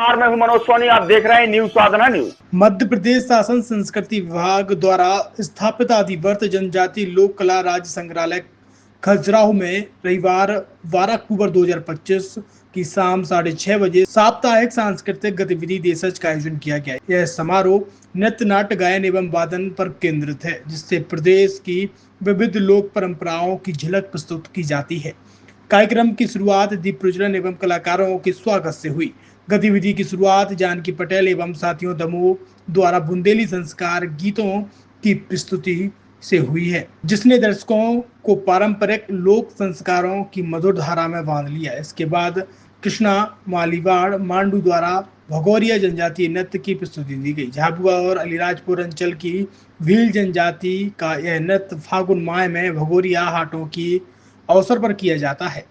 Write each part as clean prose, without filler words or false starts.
नमस्कार, मैं हूं मनोज सोनी। आप देख रहे हैं न्यूज साधना न्यूज। मध्य प्रदेश शासन संस्कृति विभाग द्वारा स्थापित आदिवर्त जनजाति लोक कला राज्य संग्रहालय खजुराहो में रविवार 12 अक्टूबर 2025 की शाम 6:30 बजे साप्ताहिक सांस्कृतिक गतिविधि देशज का आयोजन किया गया। यह समारोह नृत्य, नाट्य, गायन एवं वादन पर केंद्रित है, जिससे प्रदेश की विविध लोक परंपराओं की झलक प्रस्तुत की जाती है। कार्यक्रम की शुरुआत दीप प्रज्वलन एवं कलाकारों के स्वागत से हुई। गतिविधि की शुरुआत जानकी पटेल एवं साथियों दमोह द्वारा बुंदेली संस्कार गीतों की प्रस्तुति से हुई है, जिसने दर्शकों को पारंपरिक लोक संस्कारों की मधुर धारा में बांध लिया। इसके बाद कृष्णा मालीवाड़ मांडू द्वारा भगोरिया जनजातीय नृत्य की प्रस्तुति दी गई। झाबुआ और अलीराजपुर अंचल की भील जनजाति का यह नृत्य फागुन माह में भगोरिया हाटों की अवसर पर किया जाता है।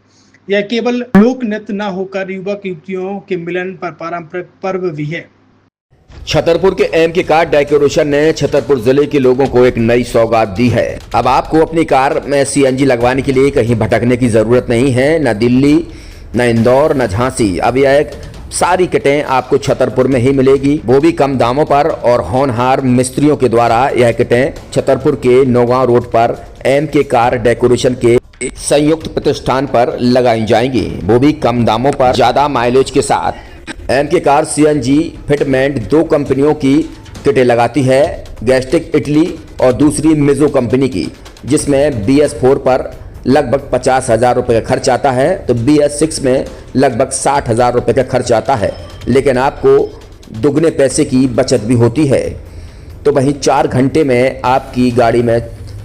यह केवल लोक नृत्य न होकर युवक युवतियों के मिलन पर पारंपरिक पर्व भी है। छतरपुर के एम के कार डेकोरेशन ने छतरपुर जिले के लोगों को एक नई सौगात दी है। अब आपको अपनी कार में सीएनजी लगवाने के लिए कहीं भटकने की जरूरत नहीं है, न दिल्ली, न इंदौर, न झांसी। अब यह सारी किटें आपको छतरपुर में ही मिलेगी, वो भी कम दामों पर और होनहार मिस्त्रियों के द्वारा। यह किटें छतरपुर के नौगांव रोड पर एम के कार डेकोरेशन के संयुक्त प्रतिष्ठान पर लगाई जाएंगी, वो भी कम दामों पर, ज्यादा माइलेज के साथ। एम के कार सीएनजी फिटमेंट 2 कंपनियों की किटें लगाती है, गैस्टिक इटली और दूसरी मिजो कंपनी की, जिसमें BS4 पर लगभग 50,000 रुपये का खर्च आता है, तो BS6 में लगभग 60,000 रुपये का खर्च आता है, लेकिन आपको दुगने पैसे की बचत भी होती है। तो वहीं 4 घंटे में आपकी गाड़ी में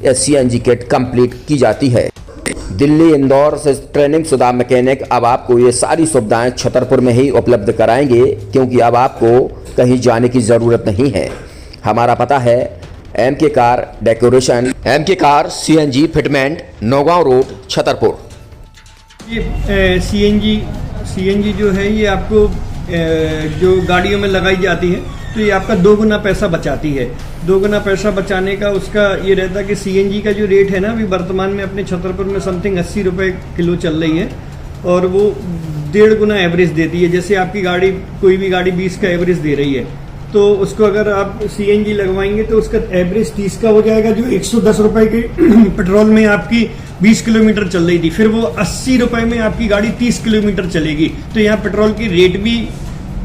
सीएनजी किट कंप्लीट की जाती है। दिल्ली, इंदौर से ट्रेनिंग शुदा मैकेनिक अब आपको ये सारी सुविधाएं छतरपुर में ही उपलब्ध कराएंगे, क्योंकि अब आपको कहीं जाने की ज़रूरत नहीं है। हमारा पता है एम के कार डेकोरेशन, एम के car CNG fitment, Naugaon road, Chhatarpur. ये सीएनजी जो है ये आपको जो गाड़ियों में लगाई जाती है, तो ये आपका 2 गुना पैसा बचाती है। 2 गुना पैसा बचाने का उसका ये रहता है कि सीएनजी का जो रेट है ना, अभी वर्तमान में अपने छतरपुर में समथिंग 80 रुपये किलो चल रही है, और वो 1.5 गुना एवरेज देती है। जैसे आपकी गाड़ी, कोई भी गाड़ी 20 का एवरेज दे रही है, तो उसको अगर आप सीएनजी लगवाएंगे तो उसका एवरेज 30 का हो जाएगा। जो 110 रुपये के पेट्रोल में आपकी 20 किलोमीटर चल रही थी, फिर वो 80 रुपये में आपकी गाड़ी 30 किलोमीटर चलेगी। तो यहाँ पेट्रोल की रेट भी,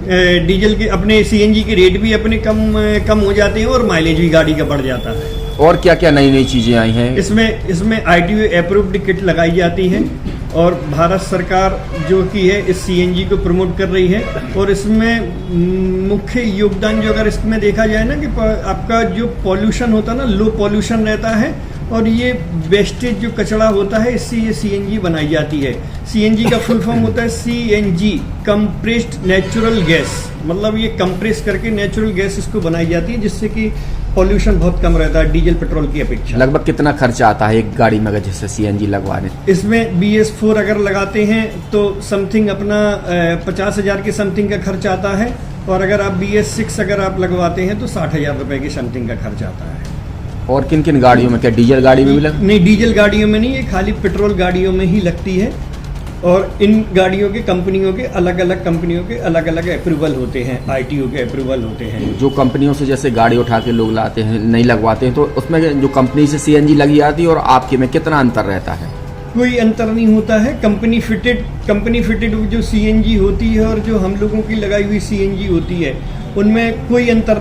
डीजल के, अपने सीएनजी के रेट भी अपने कम हो जाते हैं और माइलेज भी गाड़ी का बढ़ जाता है। और क्या क्या नई चीजें आई हैं इसमें ITO अप्रूव्ड किट लगाई जाती है, और भारत सरकार जो की है इस सीएनजी को प्रमोट कर रही है। और इसमें मुख्य योगदान जो अगर इसमें देखा जाए ना, कि आपका जो पॉल्यूशन होता है ना, लो पॉल्यूशन रहता है, और ये वेस्टेज जो कचरा होता है, इससे ये सीएनजी बनाई जाती है। सीएनजी का फुल फॉर्म होता है CNG, कंप्रेस्ड नेचुरल गैस। मतलब ये कंप्रेस करके नेचुरल गैस इसको बनाई जाती है, जिससे कि पॉल्यूशन बहुत कम रहता है डीजल पेट्रोल की अपेक्षा। लगभग कितना खर्चा आता है एक गाड़ी में अगर जैसे सीएनजी लगवाने? इसमें BS4 अगर लगाते हैं तो समथिंग अपना 50,000 के समथिंग का खर्च आता है, और अगर आप BS6 अगर आप लगवाते हैं तो 60,000 रुपये की समथिंग का खर्च आता है। और किन किन गाड़ियों में, क्या डीजल गाड़ी में भी नहीं, डीजल गाड़ियों में नहीं, ये खाली पेट्रोल गाड़ियों में ही लगती है। और इन गाड़ियों के कंपनियों के अलग अलग अप्रूवल होते हैं, ITO के अप्रूवल होते हैं। जो कंपनियों से जैसे गाड़ी उठा के लोग लाते हैं, नहीं लगवाते हैं, तो उसमें जो कंपनी से सीएनजी लगी जाती है और आपके में कितना अंतर रहता है? कोई अंतर नहीं होता है। कंपनी फिटेड जो सीएनजी होती है और जो हम लोगों की लगाई हुई सीएनजी होती है, उनमें कोई अंतर